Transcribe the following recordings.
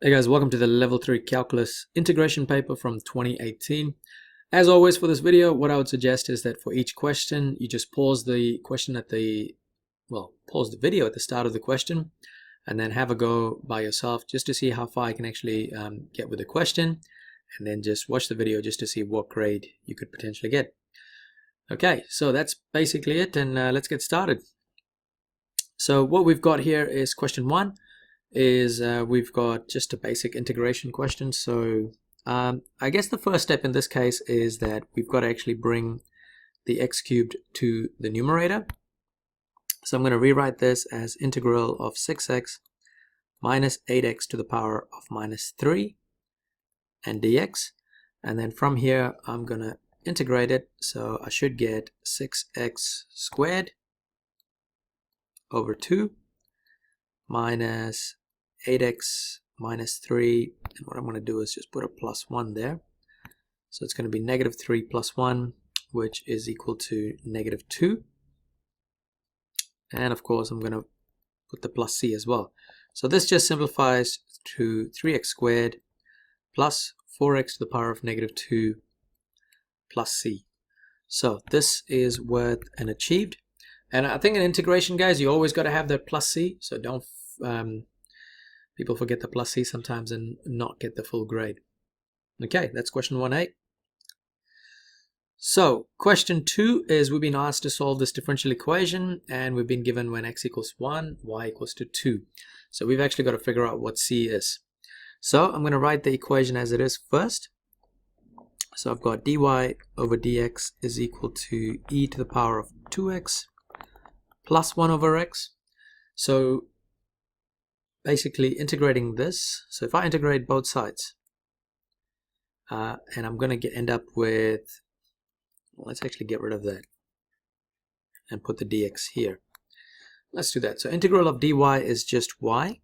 Hey guys, welcome to the Level 3 Calculus integration paper from 2018. As always for this video, what I would suggest is that for each question, you just pause the question pause the video at the start of the question and then have a go by yourself just to see how far I can actually get with the question, and then just watch the video just to see what grade you could potentially get. Okay, so that's basically it, and let's get started. So what we've got here is question 1. We've got just a basic integration question. So I guess the first step in this case is that we've got to actually bring the x cubed to the numerator. So I'm going to rewrite this as integral of 6x minus 8x to the power of minus 3 and dx. And then from here, I'm going to integrate it. So I should get 6x squared over 2 minus 8x minus 3, and what I'm going to do is just put a plus 1 there. So it's going to be negative 3 plus 1, which is equal to negative 2. And of course, I'm going to put the plus c as well. So this just simplifies to 3x squared plus 4x to the power of negative 2 plus c. So this is worth an achieved. And I think in integration, guys, you always got to have that plus c. So don't people forget the plus c sometimes and not get the full grade. Okay, that's question 1A. So question 2 is we've been asked to solve this differential equation, and we've been given when x equals 1, y equals to 2. So we've actually got to figure out what c is. So I'm going to write the equation as it is first. So I've got dy over dx is equal to e to the power of 2x plus 1 over x. So basically integrating this, so if I integrate both sides, and I'm going to end up with, well, let's actually get rid of that and put the dx here. Let's do that. So integral of dy is just y,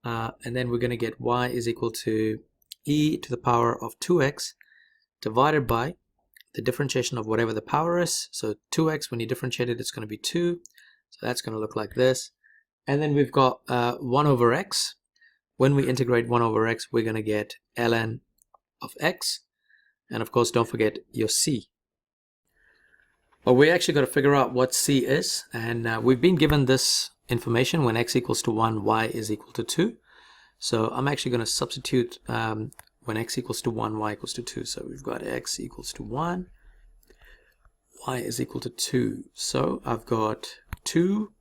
and then we're going to get y is equal to e to the power of 2x divided by the differentiation of whatever the power is. So 2x, when you differentiate it, it's going to be 2. So that's going to look like this. And then we've got 1 over x. When we integrate 1 over x, we're going to get ln of x. And of course, don't forget your c. But we actually got to figure out what c is. And we've been given this information when x equals to 1, y is equal to 2. So I'm actually going to substitute when x equals to 1, y equals to 2. So we've got x equals to 1, y is equal to 2. So I've got 2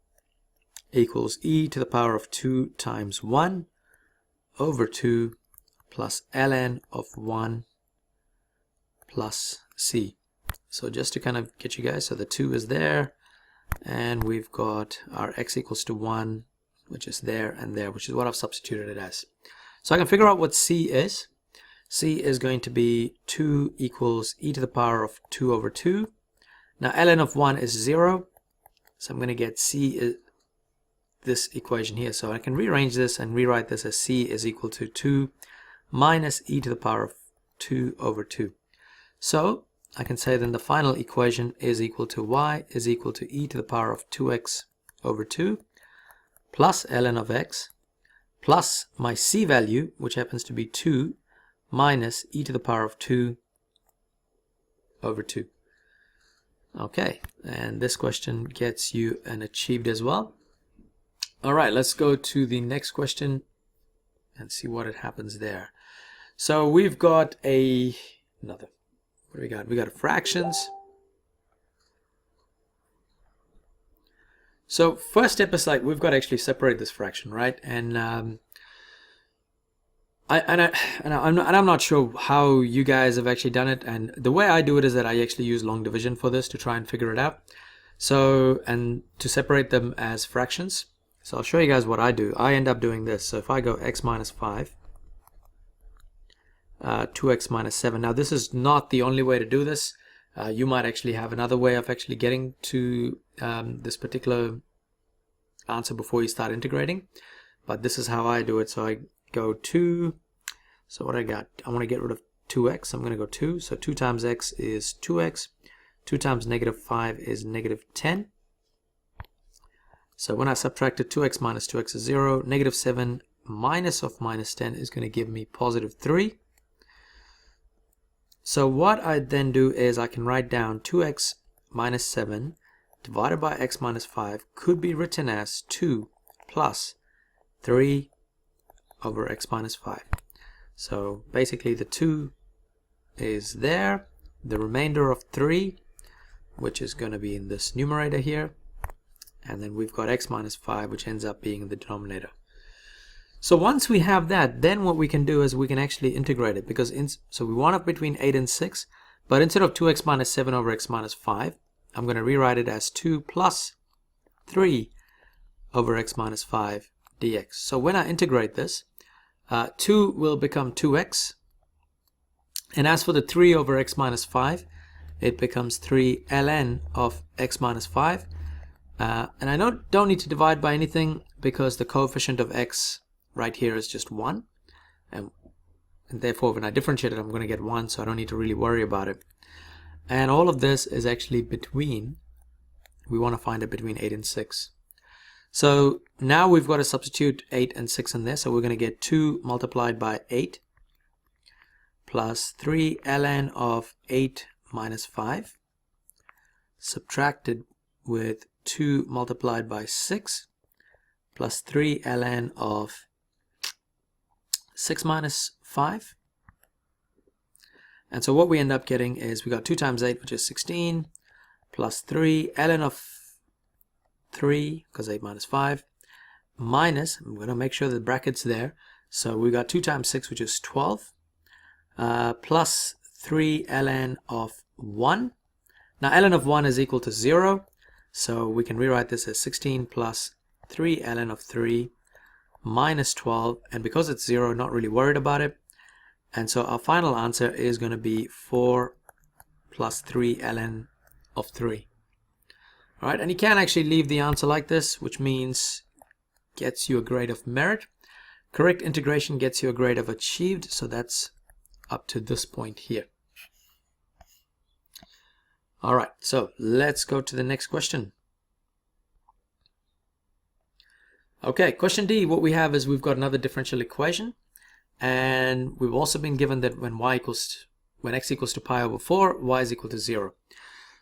equals e to the power of 2 times 1 over 2 plus ln of 1 plus c. So just to kind of get you guys, so the 2 is there, and we've got our x equals to 1, which is there and there, which is what I've substituted it as. So I can figure out what c is. C is going to be 2 equals e to the power of 2 over 2. Now ln of 1 is 0, so I'm going to get c is this equation here. So I can rearrange this and rewrite this as c is equal to 2 minus e to the power of 2 over 2. So I can say then the final equation is equal to y is equal to e to the power of 2x over 2 plus ln of x plus my c value, which happens to be 2 minus e to the power of 2 over 2. Okay, and this question gets you an achieved as well. All right, let's go to the next question and see what happens there. So we've got what do we got? We got fractions. So first step is like we've got to actually separate this fraction, right? And I'm not sure how you guys have actually done it. And the way I do it is that I actually use long division for this to try and figure it out. So, and to separate them as fractions. So I'll show you guys what I do. I end up doing this. So if I go x minus 5, 2x minus 7. Now this is not the only way to do this. You might actually have another way of actually getting to this particular answer before you start integrating. But this is how I do it. So I go 2. So what I got? I want to get rid of 2x. I'm going to go 2. So 2 times x is 2x. 2 times negative 5 is negative 10. So when I subtracted 2x minus 2x is 0, negative 7 minus of minus 10 is going to give me positive 3. So what I then do is I can write down 2x minus 7 divided by x minus 5 could be written as 2 plus 3 over x minus 5. So basically the 2 is there, the remainder of 3, which is going to be in this numerator here, and then we've got x minus 5, which ends up being in the denominator. So once we have that, then what we can do is we can actually integrate it, because so we want it between 8 and 6, but instead of 2x minus 7 over x minus 5, I'm going to rewrite it as 2 plus 3 over x minus 5 dx. So when I integrate this, 2 will become 2x, and as for the 3 over x minus 5, it becomes 3 ln of x minus 5. And I don't need to divide by anything because the coefficient of x right here is just 1. And therefore, when I differentiate it, I'm going to get 1, so I don't need to really worry about it. And all of this is actually between, we want to find it between 8 and 6. So now we've got to substitute 8 and 6 in there. So we're going to get 2 multiplied by 8 plus 3 ln of 8 minus 5 subtracted with 2 multiplied by 6 plus 3 ln of 6 minus 5. And so what we end up getting is we got 2 times 8, which is 16, plus 3 ln of 3, because 8 minus 5, minus, I'm going to make sure the bracket's there, so we got 2 times 6, which is 12, plus 3 ln of 1. Now ln of 1 is equal to 0, so we can rewrite this as 16 plus 3 ln of 3 minus 12, and because it's 0, not really worried about it. And so our final answer is going to be 4 plus 3 ln of 3. All right, and you can actually leave the answer like this, which means gets you a grade of merit. Correct integration gets you a grade of achieved, so that's up to this point here. All right, so let's go to the next question. Okay, question D, what we have is we've got another differential equation, and we've also been given that when x equals to pi over 4, y is equal to 0.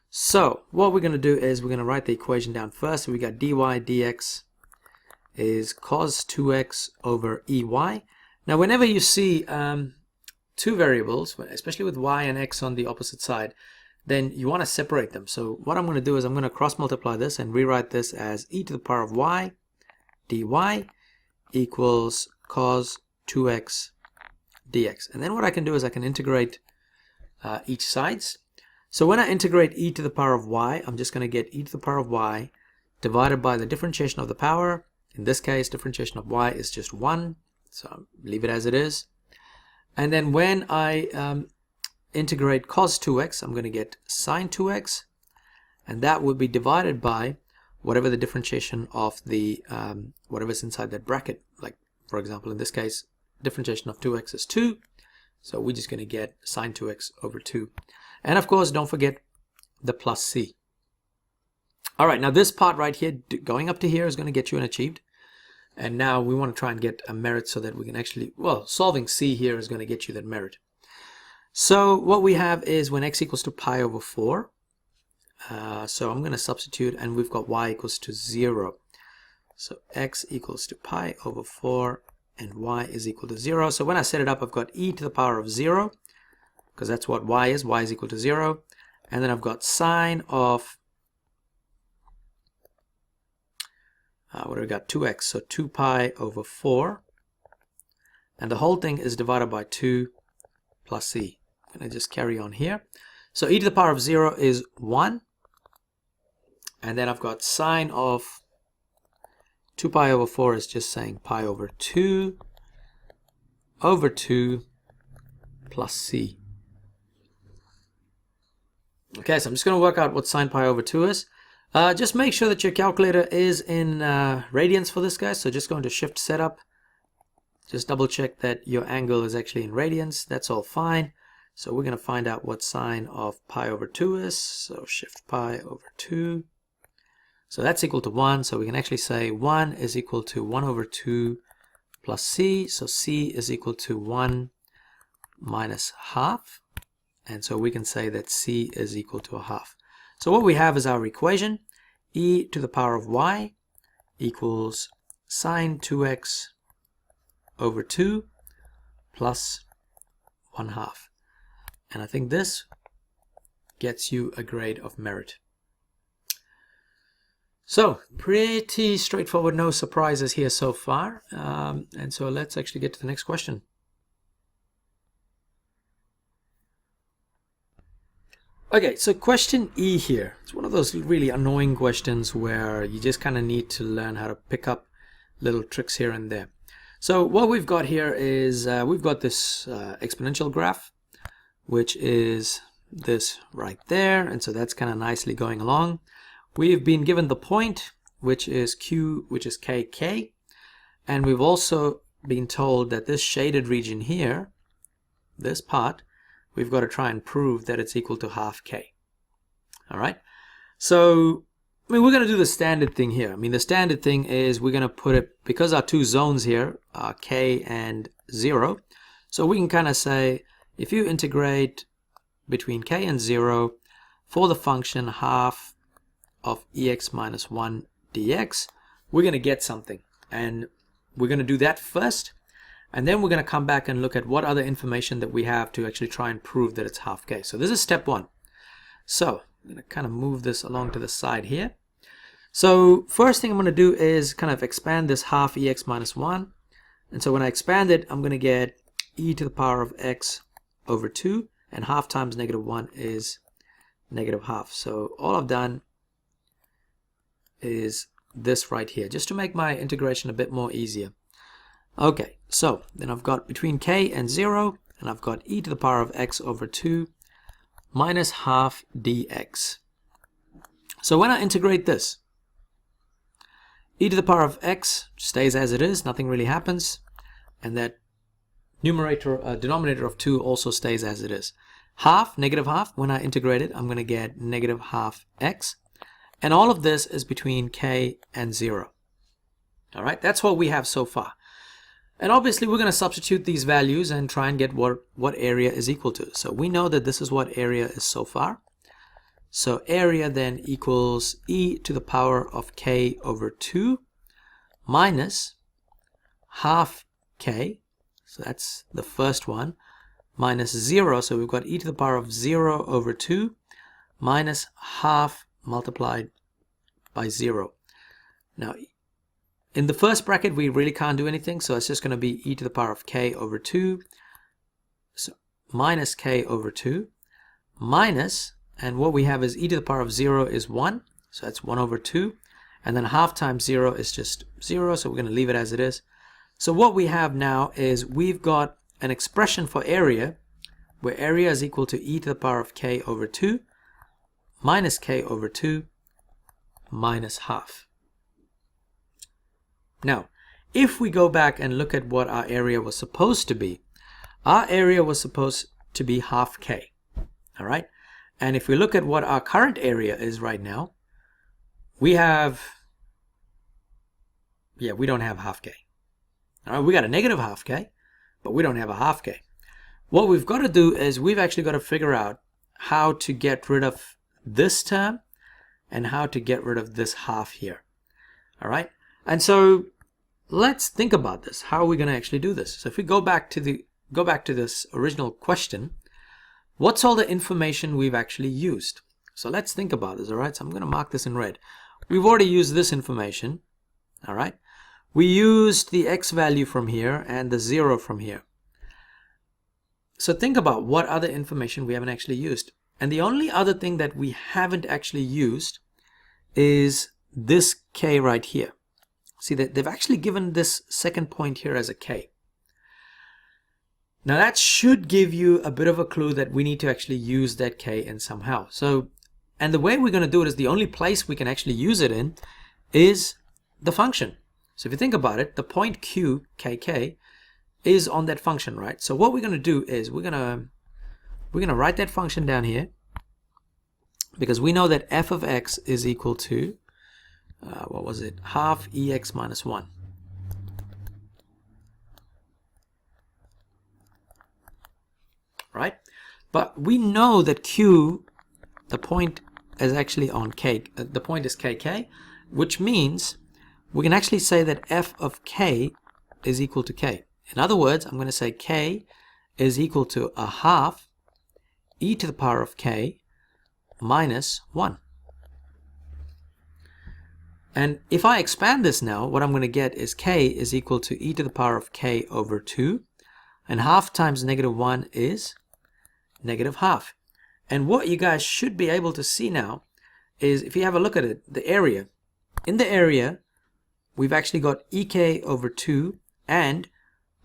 So what we're going to do is we're going to write the equation down first. So we got dy dx is cos 2x over ey. Now whenever you see two variables, especially with y and x on the opposite side, then you want to separate them. So what I'm going to do is I'm going to cross multiply this and rewrite this as e to the power of y dy equals cos 2x dx. And then what I can do is I can integrate each sides. So when I integrate e to the power of y, I'm just going to get e to the power of y divided by the differentiation of the power. In this case, differentiation of y is just 1, so leave it as it is. And then when I integrate cos 2x, I'm going to get sine 2x, and that will be divided by whatever the differentiation of the whatever's inside that bracket. Like, for example, in this case, differentiation of 2x is 2, so we're just going to get sine 2x over 2. And of course, don't forget the plus c. All right, now this part right here, going up to here, is going to get you an achieved. And now we want to try and get a merit so that we can actually, well, solving c here is going to get you that merit. So what we have is when x equals to pi over 4, so I'm going to substitute, and we've got y equals to 0. So x equals to pi over 4, and y is equal to 0. So when I set it up, I've got e to the power of 0, because that's what y is equal to 0. And then I've got sine of, what do we got, 2x, so 2 pi over 4. And the whole thing is divided by 2 plus c. I'm going to just carry on here. So e to the power of 0 is 1. And then I've got sine of 2 pi over 4 is just saying pi over 2 plus c. Okay, so I'm just going to work out what sine pi over 2 is. Just make sure that your calculator is in radians for this, guys. So just go into shift setup. Just double check that your angle is actually in radians. That's all fine. So we're going to find out what sine of pi over 2 is. So shift pi over 2. So that's equal to 1. So we can actually say 1 is equal to 1 over 2 plus c. So c is equal to 1 minus half. And so we can say that c is equal to a half. So what we have is our equation. E to the power of y equals sine 2x over 2 plus 1 half. And I think this gets you a grade of merit. So pretty straightforward, no surprises here so far. And so let's actually get to the next question. Okay, so question E here. It's one of those really annoying questions where you just kind of need to learn how to pick up little tricks here and there. So what we've got here is we've got this exponential graph, which is this right there. And so that's kind of nicely going along. We've been given the point, which is Q, which is KK. And we've also been told that this shaded region here, this part, we've got to try and prove that it's equal to half k. All right. So, I mean, we're going to do the standard thing here. I mean, the standard thing is we're going to put it, because our two zones here are k and 0. So we can kind of say, if you integrate between k and 0 for the function half of ex minus 1 dx, we're going to get something. And we're going to do that first. And then we're going to come back and look at what other information that we have to actually try and prove that it's half k. So this is step one. So I'm going to kind of move this along to the side here. So first thing I'm going to do is kind of expand this half ex minus 1. And so when I expand it, I'm going to get e to the power of x over 2. And half times negative 1 is negative half. So all I've done is this right here, just to make my integration a bit more easier. Okay, so then I've got between k and 0, and I've got e to the power of x over 2 minus half dx. So when I integrate this, e to the power of x stays as it is, nothing really happens, and that denominator of 2 also stays as it is. Half, negative half, when I integrate it, I'm going to get negative half x, and all of this is between k and 0. All right, that's what we have so far. And obviously we're going to substitute these values and try and get what area is equal to. So we know that this is what area is so far. So area then equals e to the power of k over 2 minus half k. So that's the first one. Minus 0. So we've got e to the power of 0 over 2 minus half multiplied by 0. Now, in the first bracket, we really can't do anything, so it's just going to be e to the power of k over 2, so minus k over 2, minus, and what we have is e to the power of 0 is 1, so that's 1 over 2, and then half times 0 is just 0, so we're going to leave it as it is. So what we have now is we've got an expression for area, where area is equal to e to the power of k over 2, minus k over 2, minus half. Now, if we go back and look at what our area was supposed to be, our area was supposed to be half k, all right? And if we look at what our current area is right now, we have, we don't have half k. All right, we got a negative half k, but we don't have a half k. What we've got to do is we've actually got to figure out how to get rid of this term and how to get rid of this half here, all right? And so let's think about this. How are we going to actually do this? So if we go back to this original question, what's all the information we've actually used? So let's think about this, all right? So I'm going to mark this in red. We've already used this information, all right? We used the x value from here and the 0 from here. So think about what other information we haven't actually used. And the only other thing that we haven't actually used is this k right here. See that they've actually given this second point here as a k. Now that should give you a bit of a clue that we need to actually use that k in somehow. So, and the way we're going to do it is the only place we can actually use it in is the function. So if you think about it, the point q, kk, is on that function, right? So what we're going to do is we're going to write that function down here, because we know that f of x is equal to what was it? Half ex minus 1. right? But we know that Q, the point is actually on K, the point is KK, which means we can actually say that f of K is equal to K. In other words, I'm going to say K is equal to a half e to the power of K minus 1. And if I expand this now, what I'm going to get is K is equal to e to the power of K over 2. And half times negative 1 is negative half. And what you guys should be able to see now is, if you have a look at it, the area. In the area, we've actually got EK over 2 and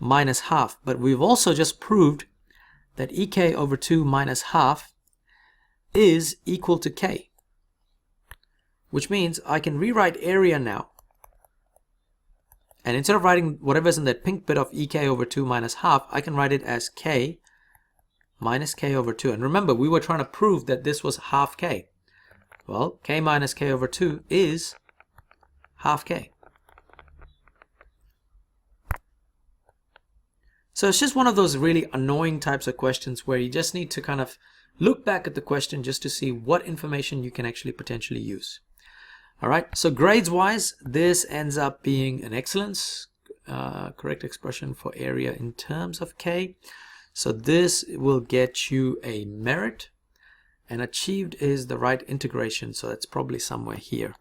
minus half. But we've also just proved that EK over 2 minus half is equal to K. Which means I can rewrite area now. And instead of writing whatever's in that pink bit of EK over 2 minus half, I can write it as K minus K over 2. And remember, we were trying to prove that this was half K. Well, K minus K over 2 is half K. So it's just one of those really annoying types of questions where you just need to kind of look back at the question just to see what information you can actually potentially use. All right, so grades wise, this ends up being an excellence, correct expression for area in terms of K. So this will get you a merit, and achieved is the right integration. So that's probably somewhere here.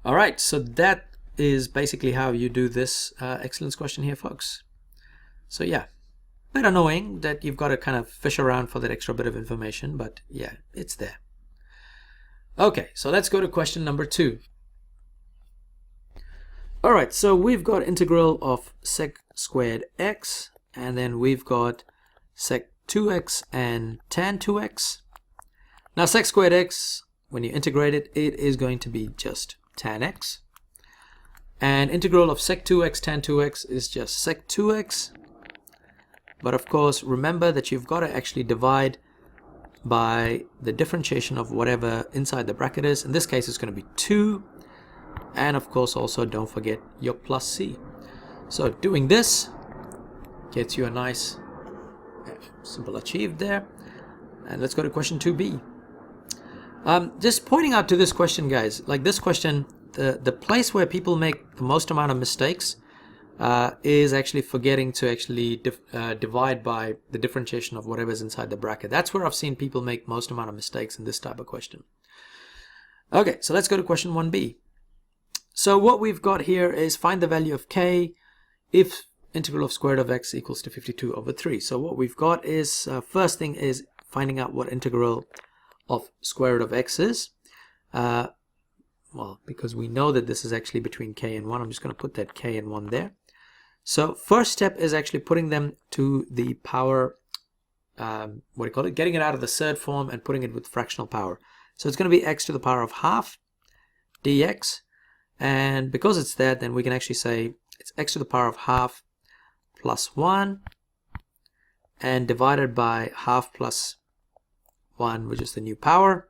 All right, so that is basically how you do this excellence question here, folks. So yeah, bit annoying that you've got to kind of fish around for that extra bit of information, but yeah, it's there. Okay, so let's go to question number 2. All right, so we've got integral of sec squared x, and then we've got sec 2x and tan 2x. Now sec squared x, when you integrate it, it is going to be just tan x. And integral of sec 2x tan 2x is just sec 2x. But of course, remember that you've got to actually divide by the differentiation of whatever inside the bracket is. In this case, it's going to be 2. And of course, also don't forget your plus c. So doing this gets you a nice simple achieved there. And let's go to question 2b. Just pointing out to this question, guys, like this question, the place where people make the most amount of mistakes is actually forgetting to actually divide by the differentiation of whatever's inside the bracket. That's where I've seen people make most amount of mistakes in this type of question. Okay, so let's go to question 1b. So what we've got here is find the value of K if integral of square root of x equals to 52 over 3. So what we've got is, first thing is finding out what integral of square root of x is. Well, because we know that this is actually between K and 1, I'm just going to put that K and 1 there. So first step is actually putting them to the power, getting it out of the third form and putting it with fractional power. So it's going to be x to the power of half dx. And because it's that, then we can actually say it's x to the power of half plus 1 and divided by half plus 1, which is the new power.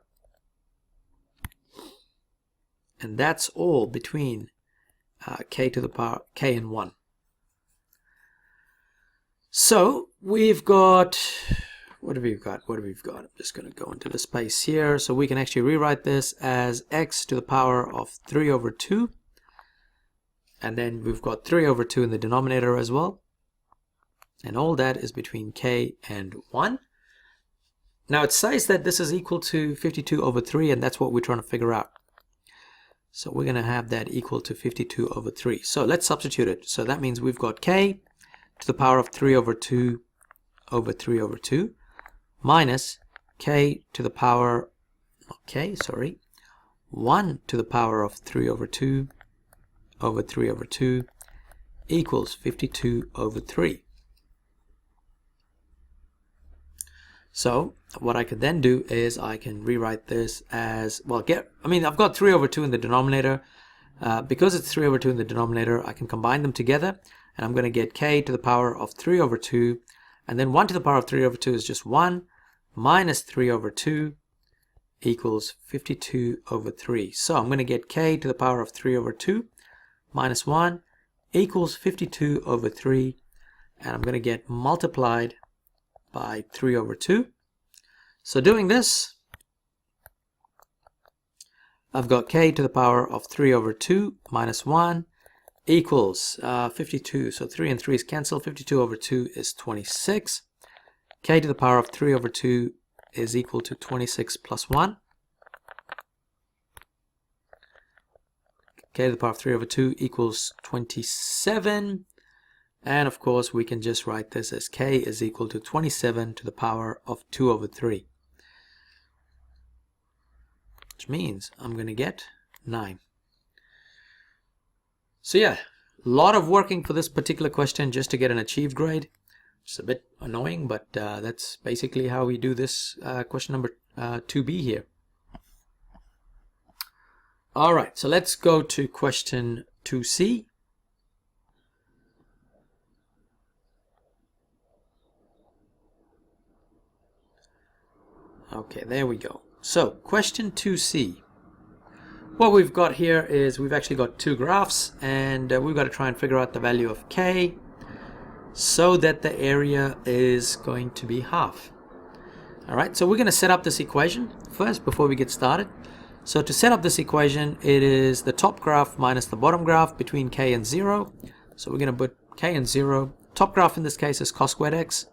And that's all between k to the power k and 1. So we've got, what have we got? I'm just going to go into the space here. So we can actually rewrite this as x to the power of 3 over 2. And then we've got 3 over 2 in the denominator as well. And all that is between k and 1. Now it says that this is equal to 52 over 3, and that's what we're trying to figure out. So we're going to have that equal to 52 over 3. So let's substitute it. So that means we've got k to the power of 3 over 2 over 3 over 2 minus k to the power, 1 to the power of 3 over 2 over 3 over 2 equals 52 over 3. So what I could then do is I can rewrite this as, well, I've got 3 over 2 in the denominator. Because it's 3 over 2 in the denominator, I can combine them together, and I'm going to get k to the power of 3 over 2, and then 1 to the power of 3 over 2 is just 1, minus 3 over 2 equals 52 over 3. So I'm going to get k to the power of 3 over 2 minus 1 equals 52 over 3. and I'm going to get multiplied by 3 over 2. So doing this, I've got k to the power of 3 over 2 minus 1 equals 52. So 3 and 3 is cancelled. 52 over 2 is 26. K to the power of 3 over 2 is equal to 26 plus 1. K to the power of 3 over 2 equals 27. And of course, we can just write this as k is equal to 27 to the power of 2 over 3. Which means I'm going to get 9. So yeah, a lot of working for this particular question just to get an achieved grade. It's a bit annoying, but that's basically how we do this question number 2b here. All right, so let's go to question 2c. Okay, there we go. So question 2c. What we've got here is we've actually got two graphs, and we've got to try and figure out the value of k so that the area is going to be half. All right, so we're going to set up this equation first before we get started. So to set up this equation, it is the top graph minus the bottom graph between k and 0. So we're going to put k and 0. Top graph in this case is cos squared x.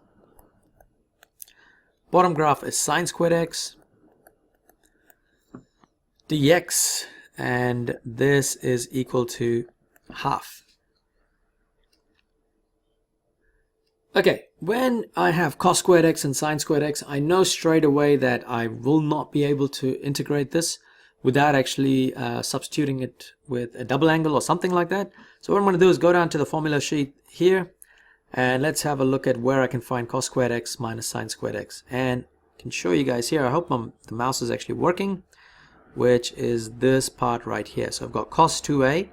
Bottom graph is sine squared x dx, and this is equal to half. Okay, when I have cos squared x and sine squared x, I know straight away that I will not be able to integrate this without actually substituting it with a double angle or something like that. So what I'm going to do is go down to the formula sheet here, and let's have a look at where I can find cos squared x minus sine squared x. And I can show you guys here, I hope the mouse is actually working, which is this part right here. So I've got cos 2a.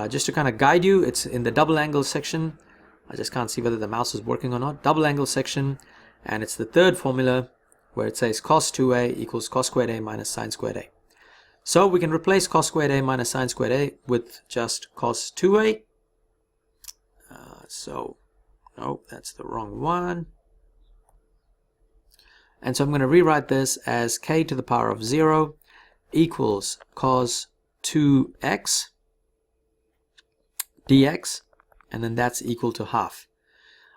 Just to kind of guide you, it's in the double angle section. I just can't see whether the mouse is working or not. Double angle section, and it's the third formula where it says cos 2a equals cos squared a minus sine squared a. So we can replace cos squared a minus sine squared a with just cos 2a. No, that's the wrong one. And so I'm going to rewrite this as k to the power of 0 equals cos 2x dx, and then that's equal to half.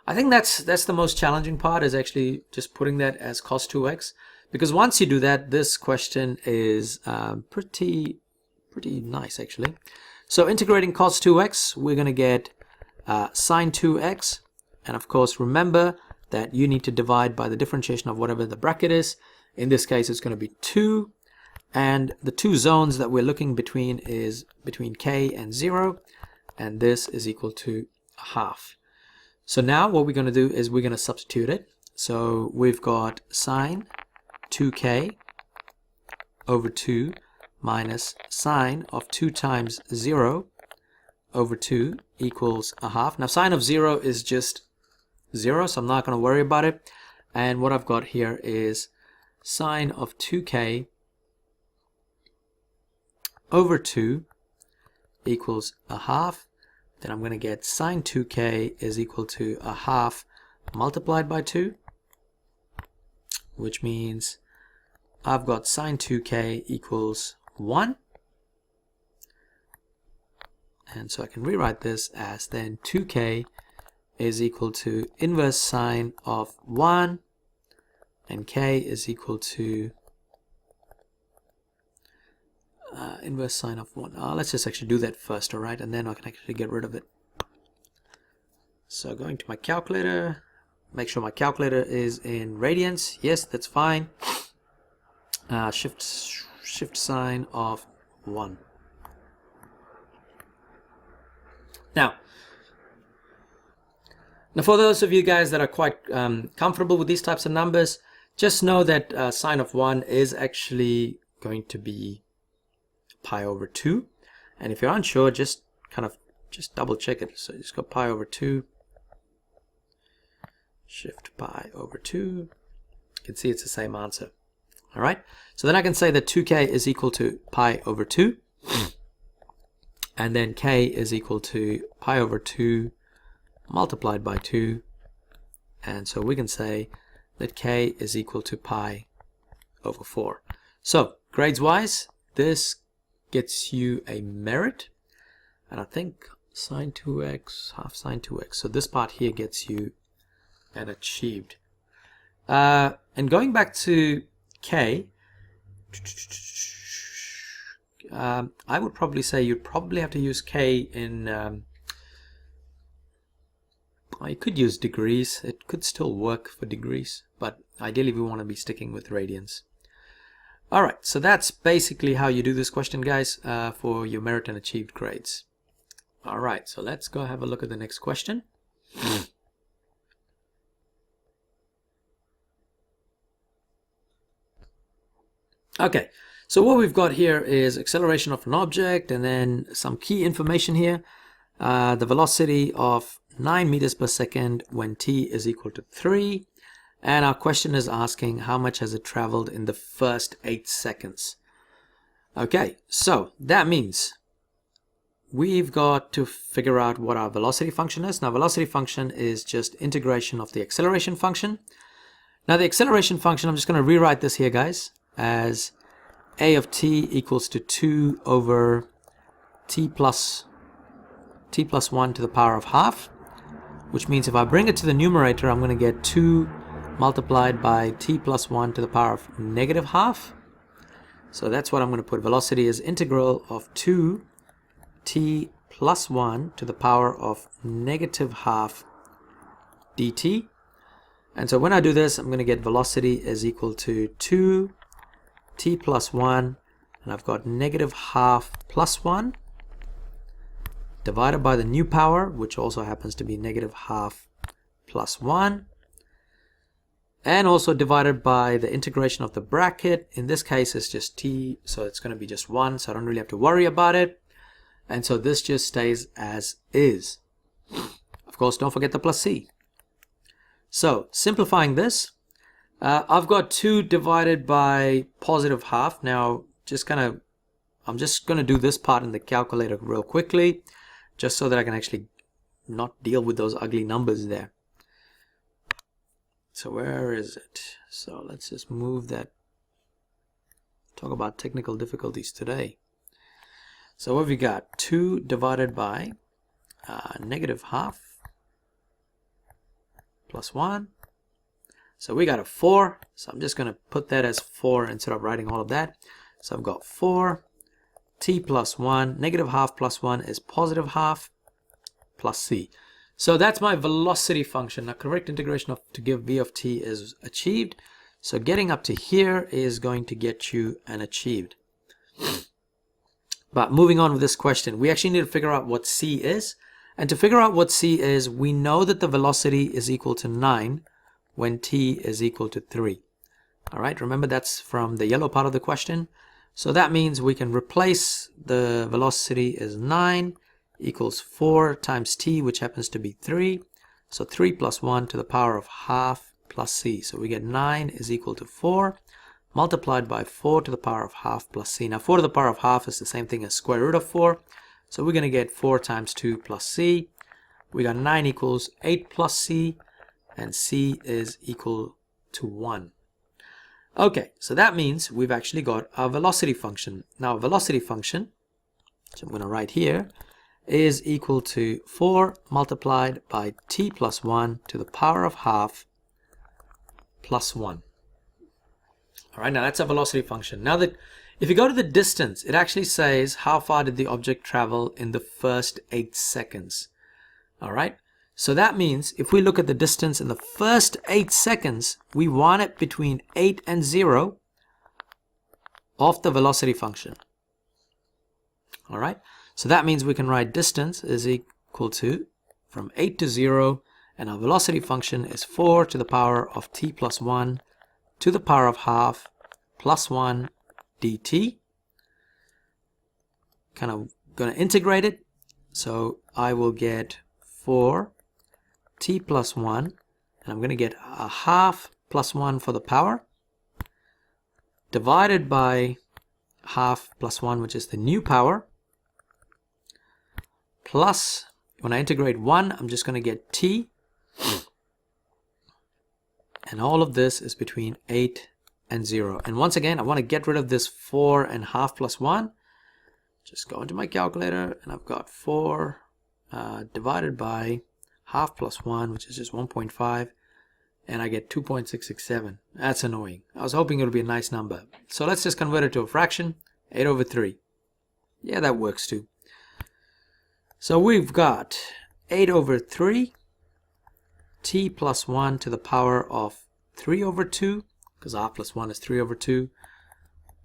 I think that's the most challenging part, is actually just putting that as cos 2x, because once you do that, this question is pretty nice actually. So integrating cos 2x, we're going to get sine 2x, and of course remember that you need to divide by the differentiation of whatever the bracket is. In this case, it's going to be 2, and the two zones that we're looking between is between k and 0, and this is equal to half. So now what we're going to do is we're going to substitute it. So we've got sine 2k over 2 minus sine of 2 times 0 over 2 equals a half. Now sine of 0 is just 0, so I'm not going to worry about it. And what I've got here is sine of 2k over 2 equals a half. Then I'm going to get sine 2k is equal to a half multiplied by 2, which means I've got sine 2k equals 1. And so I can rewrite this as then 2k is equal to inverse sine of 1, and k is equal to inverse sine of 1. Let's just actually do that first, alright, and then I can actually get rid of it. So going to my calculator, make sure my calculator is in radians. Yes, that's fine. Shift sine of 1. Now for those of you guys that are quite comfortable with these types of numbers, just know that sine of 1 is actually going to be pi over 2. And if you're unsure, just double check it. So just go pi over 2, shift pi over 2. You can see it's the same answer. All right. So then I can say that 2k is equal to pi over 2. And then k is equal to pi over 2 multiplied by 2. And so we can say that k is equal to pi over 4. So grades wise, this gets you a merit, and I think sine 2x, half sine 2x. So this part here gets you an achieved. And going back to k, I would probably say you'd probably have to use k in, you could use degrees. It could still work for degrees, but ideally we want to be sticking with radians. Alright, so that's basically how you do this question, guys, for your merit and achieved grades. Alright, so let's go have a look at the next question. Okay, so what we've got here is acceleration of an object and then some key information here. The velocity of 9 meters per second when t is equal to 3. And our question is asking how much has it traveled in the first 8 seconds. Okay, so that means we've got to figure out what our velocity function is. Now, velocity function is just integration of the acceleration function. Now, the acceleration function, I'm just going to rewrite this here, guys, as a of t equals to 2 over t plus 1 to the power of half, which means if I bring it to the numerator, I'm going to get 2 multiplied by t plus 1 to the power of negative half. So that's what I'm going to put. Velocity is integral of 2t plus 1 to the power of negative half dt. And so when I do this, I'm going to get velocity is equal to 2t plus 1, and I've got negative half plus 1, divided by the new power, which also happens to be negative half plus 1, and also divided by the integration of the bracket. In this case, it's just t, so it's going to be just 1, so I don't really have to worry about it. And so this just stays as is. Of course, don't forget the plus c. So simplifying this, I've got 2 divided by positive half. Now, I'm just going to do this part in the calculator real quickly, just so that I can actually not deal with those ugly numbers there. So where is it? So let's just move that. Talk about technical difficulties today. So what have we got? 2 divided by negative half plus 1. So we got a 4. So I'm just going to put that as 4 instead of writing all of that. So I've got 4 t plus 1. Negative half plus 1 is positive half plus c. So that's my velocity function. Now, correct integration to give v of t is achieved. So getting up to here is going to get you an achieved. But moving on with this question, we actually need to figure out what c is. And to figure out what c is, we know that the velocity is equal to 9 when t is equal to 3. All right, remember that's from the yellow part of the question. So that means we can replace the velocity is 9 equals 4 times t, which happens to be 3. So 3 plus 1 to the power of half plus c. So we get 9 is equal to 4 multiplied by 4 to the power of half plus c. Now 4 to the power of half is the same thing as square root of 4. So we're going to get 4 times 2 plus c. We got 9 equals 8 plus c, and c is equal to 1. Okay, so that means we've actually got our velocity function. Now, velocity function, so I'm going to write here, is equal to 4 multiplied by t plus 1 to the power of half plus 1. All right, now that's a velocity function. Now that if you go to the distance, it actually says how far did the object travel in the first 8 seconds. All right, so that means if we look at the distance in the first 8 seconds, we want it between 8 and 0 of the velocity function. All right, so that means we can write distance is equal to from 8 to 0, and our velocity function is 4 to the power of t plus 1 to the power of half plus 1 dt. Kind of going to integrate it. So I will get 4 t plus 1, and I'm going to get a half plus 1 for the power, divided by half plus 1, which is the new power, plus when I integrate 1, I'm just going to get t. And all of this is between 8 and 0. And once again, I want to get rid of this 4.5 plus 1. Just go into my calculator, and I've got 4 divided by half plus 1, which is just 1.5. And I get 2.667. That's annoying. I was hoping it would be a nice number. So let's just convert it to a fraction. 8 over 3. Yeah, that works too. So we've got 8 over 3, t plus 1 to the power of 3 over 2, because r plus 1 is 3 over 2,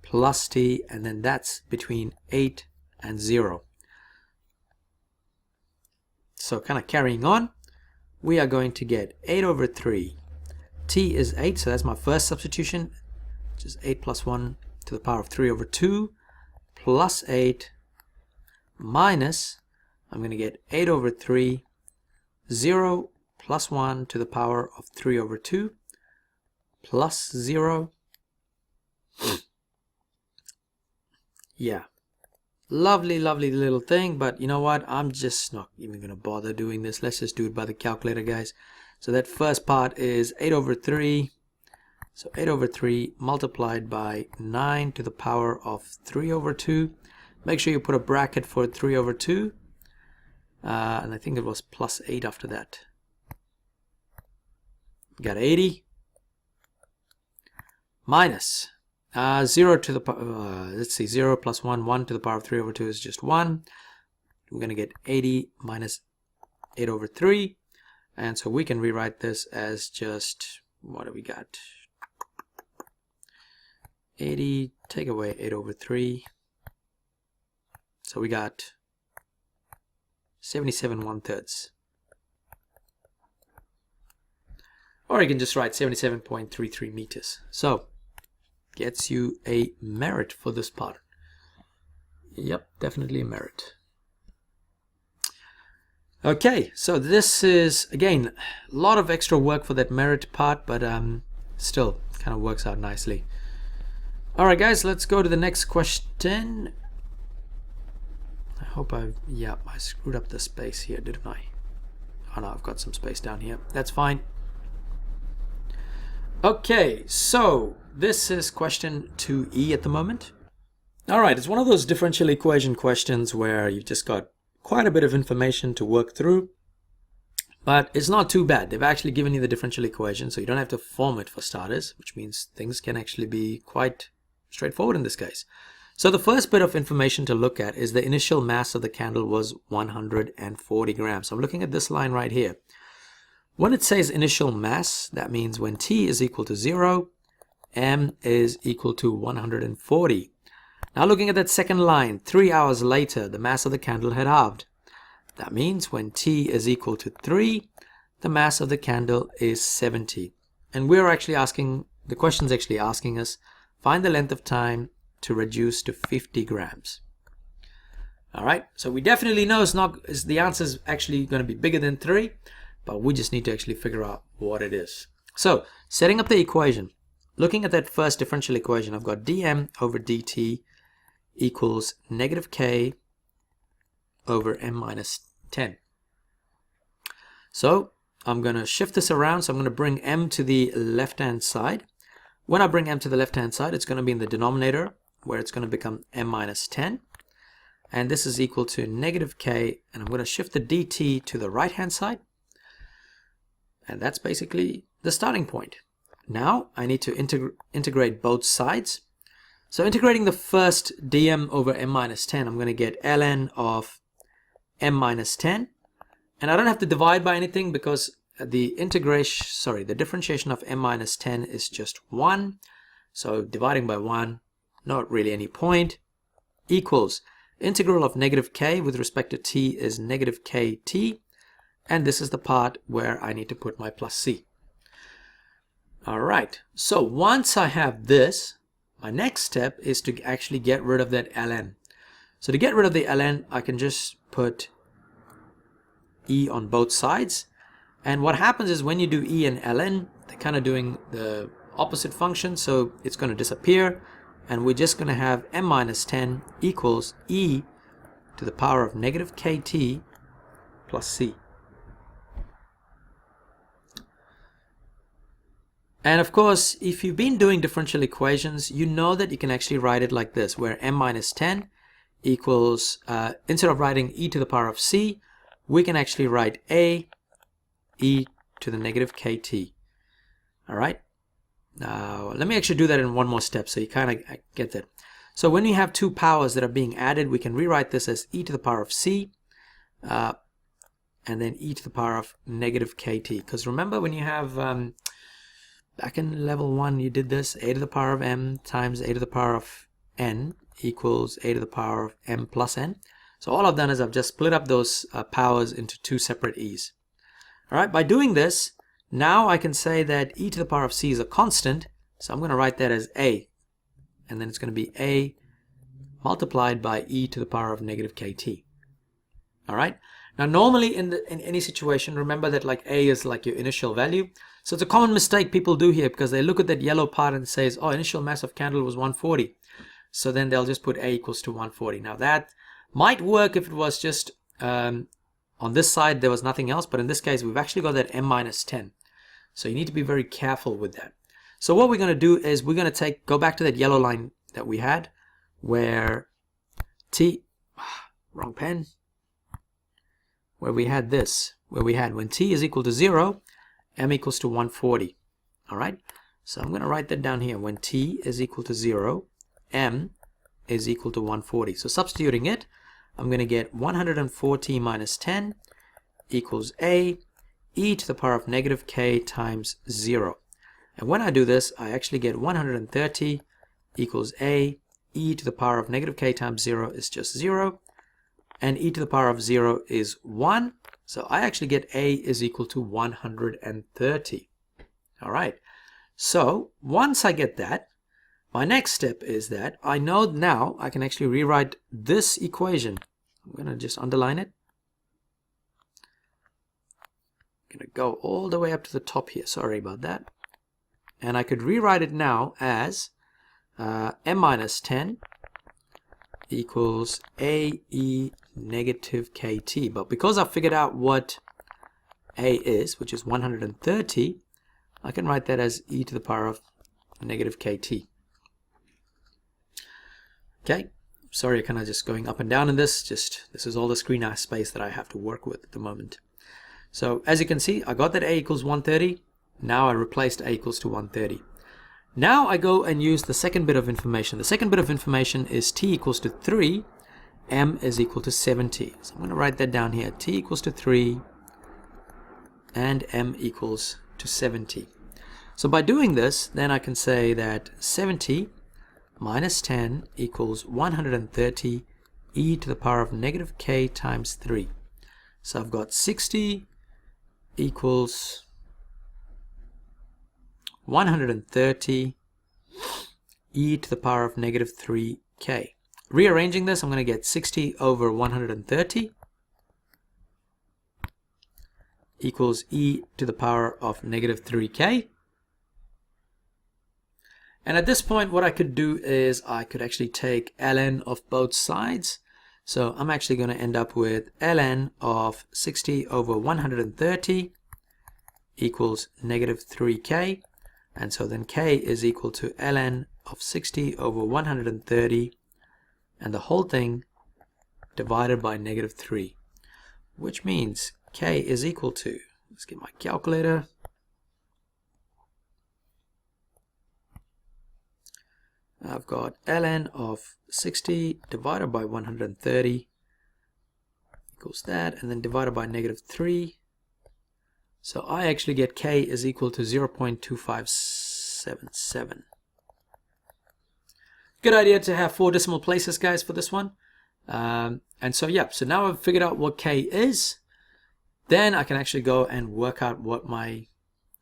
plus t, and then that's between 8 and 0. So kind of carrying on, we are going to get 8 over 3. T is 8, so that's my first substitution, which is 8 plus 1 to the power of 3 over 2, plus 8, minus, I'm going to get 8 over 3, 0 plus 1 to the power of 3 over 2, plus 0. Yeah, lovely, lovely little thing, but you know what? I'm just not even going to bother doing this. Let's just do it by the calculator, guys. So that first part is 8 over 3. So 8 over 3 multiplied by 9 to the power of 3 over 2. Make sure you put a bracket for 3 over 2. And I think it was plus 8 after that. Got 80. Minus 0 to the power, let's see, 0 plus 1, 1 to the power of 3 over 2 is just 1. We're going to get 80 minus 8 over 3. And so we can rewrite this as just, what do we got? 80, take away 8 over 3. So we got 77 1/3. Or you can just write 77.33 meters. So, gets you a merit for this part. Yep, definitely a merit. Okay, so this is, again, a lot of extra work for that merit part, but still kind of works out nicely. Alright guys, let's go to the next question. I hope I screwed up the space here, didn't I? Oh no, I've got some space down here. That's fine. Okay, so this is question 2E at the moment. Alright, it's one of those differential equation questions where you've just got quite a bit of information to work through, but it's not too bad. They've actually given you the differential equation, so you don't have to form it for starters, which means things can actually be quite straightforward in this case. So the first bit of information to look at is the initial mass of the candle was 140 grams. So I'm looking at this line right here. When it says initial mass, that means when T is equal to 0, M is equal to 140. Now looking at that second line, 3 hours later, the mass of the candle had halved. That means when T is equal to 3, the mass of the candle is 70. And we're actually asking, the question's actually asking us, find the length of time to reduce to 50 grams. Alright, so we definitely know the answer is actually going to be bigger than 3, but we just need to actually figure out what it is. So, setting up the equation, looking at that first differential equation, I've got dm over dt equals negative k over m minus 10. So I'm going to shift this around, so I'm going to bring m to the left hand side. When I bring m to the left hand side, it's going to be in the denominator, where it's going to become m minus 10, and this is equal to negative k, and I'm going to shift the dt to the right hand side, and that's basically the starting point. Now I need to integrate both sides. So integrating the first dm over m minus 10, I'm going to get ln of m minus 10. And I don't have to divide by anything because the differentiation of m minus 10 is just 1. So dividing by 1, not really any point, equals integral of negative k with respect to t is negative kt. And this is the part where I need to put my plus c. Alright, so once I have this, my next step is to actually get rid of that ln. So to get rid of the ln, I can just put e on both sides. And what happens is when you do e and ln, they're kind of doing the opposite function, so it's going to disappear. And we're just going to have m minus 10 equals e to the power of negative kt plus C. And of course, if you've been doing differential equations, you know that you can actually write it like this, where m minus 10 equals, instead of writing e to the power of c, we can actually write a e to the negative kt. All right. Now, let me actually do that in one more step so you kind of get that. So when we have two powers that are being added, we can rewrite this as e to the power of c and then e to the power of negative kt. Because remember, when you have, back in level 1, you did this, a to the power of m times a to the power of n equals a to the power of m plus n. So all I've done is I've just split up those powers into two separate e's. All right, by doing this, now I can say that e to the power of c is a constant, so I'm going to write that as a, and then it's going to be a multiplied by e to the power of negative kt. All right. Now, normally in any situation, remember that like a is like your initial value. So it's a common mistake people do here, because they look at that yellow part and says, oh, initial mass of candle was 140. So then they'll just put a equals to 140. Now that might work if it was just on this side there was nothing else, but in this case we've actually got that m minus 10. So you need to be very careful with that. So what we're going to do is we're going to go back to that yellow line that we had, where wrong pen, where we had this, where we had when t is equal to 0, m equals to 140. All right, so I'm going to write that down here. When t is equal to 0, m is equal to 140. So substituting it, I'm going to get 140 minus 10 equals a e to the power of negative k times 0. And when I do this, I actually get 130 equals a e to the power of negative k times 0 is just 0. And e to the power of 0 is 1. So I actually get a is equal to 130. All right. So once I get that, my next step is that I know now I can actually rewrite this equation. I'm going to just underline it. I'm going to go all the way up to the top here. Sorry about that. And I could rewrite it now as m minus 10 equals a e negative kt. But because I figured out what a is, which is 130, I can write that as e to the power of negative kt. Okay, sorry, kind of just going up and down in this. This is all the screen space that I have to work with at the moment. So as you can see, I got that a equals 130. Now I replaced a equals to 130. Now I go and use the second bit of information. The second bit of information is t equals to 3, m is equal to 70. So I'm going to write that down here. T equals to 3 and m equals to 70. So by doing this, then I can say that 70 minus 10 equals 130 e to the power of negative k times 3. So I've got 60 equals 130 e to the power of negative 3k. Rearranging this, I'm going to get 60 over 130 equals e to the power of negative 3k. And at this point, what I could do is I could actually take ln of both sides. So I'm actually going to end up with ln of 60 over 130 equals negative 3k. And so then k is equal to ln of 60 over 130 and the whole thing divided by negative 3, which means k is equal to, let's get my calculator, I've got ln of 60 divided by 130 equals that, and then divided by negative 3. So I actually get k is equal to 0.2577. Good idea to have 4 decimal places, guys, for this one. And so, yeah, so now I've figured out what k is. Then I can actually go and work out what my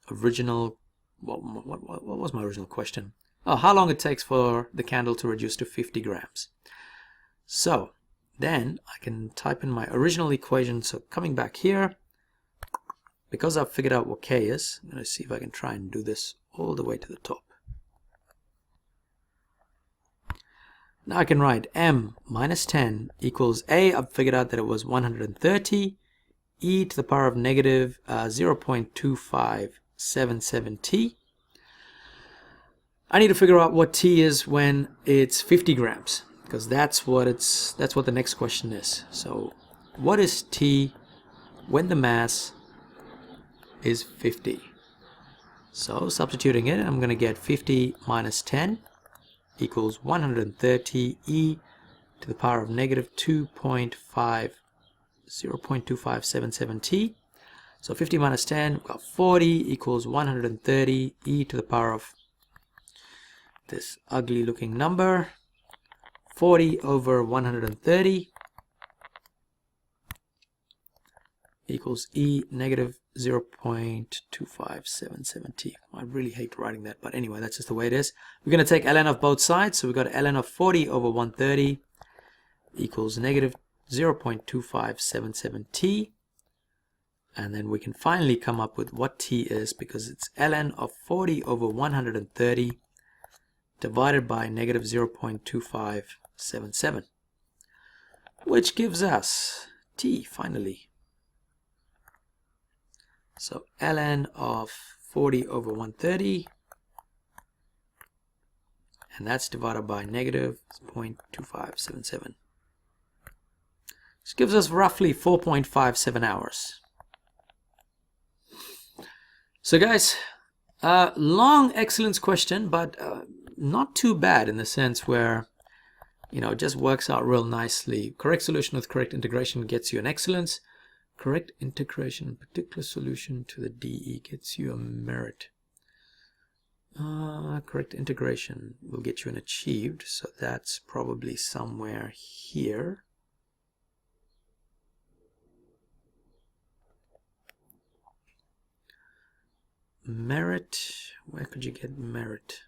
original, what was my original question? Oh, how long it takes for the candle to reduce to 50 grams. So then I can type in my original equation. So coming back here, because I've figured out what k is, I'm going to see if I can try and do this all the way to the top. Now I can write m minus 10 equals a. I've figured out that it was 130 e to the power of negative 0.2577t. I need to figure out what t is when it's 50 grams, because that's what the next question is. So what is t when the mass is 50? So substituting it, I'm going to get 50 minus 10 equals 130 e to the power of negative 0.2577 t. So 50 minus 10, we've got 40 equals 130 e to the power of this ugly looking number, 40 over 130 equals e negative 0.2577 t. I really hate writing that, but anyway, that's just the way it is. We're going to take ln of both sides, so we've got ln of 40 over 130 equals negative 0.2577 t, and then we can finally come up with what t is, because it's ln of 40 over 130 divided by negative 0.2577, which gives us t finally. So ln of 40 over 130, and that's divided by negative 0.2577. This gives us roughly 4.57 hours. So guys, long excellence question, but not too bad in the sense where, you know, it just works out real nicely. Correct solution with correct integration gets you an excellence. Correct integration, particular solution to the DE gets you a merit. Correct integration will get you an achieved, so that's probably somewhere here. Merit, where could you get merit?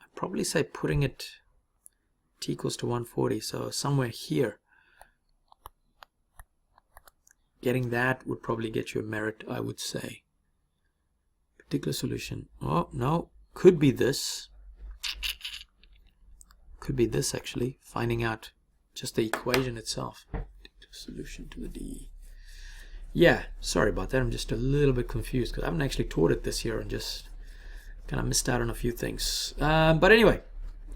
I'd probably say putting it t equals to 140, so somewhere here. Getting that would probably get you a merit, I would say. Particular solution. Oh, no. Could be this. Could be this, actually. Finding out just the equation itself. Particular solution to the DE. Yeah, sorry about that. I'm just a little bit confused because I haven't actually taught it this year and just kind of missed out on a few things. But anyway,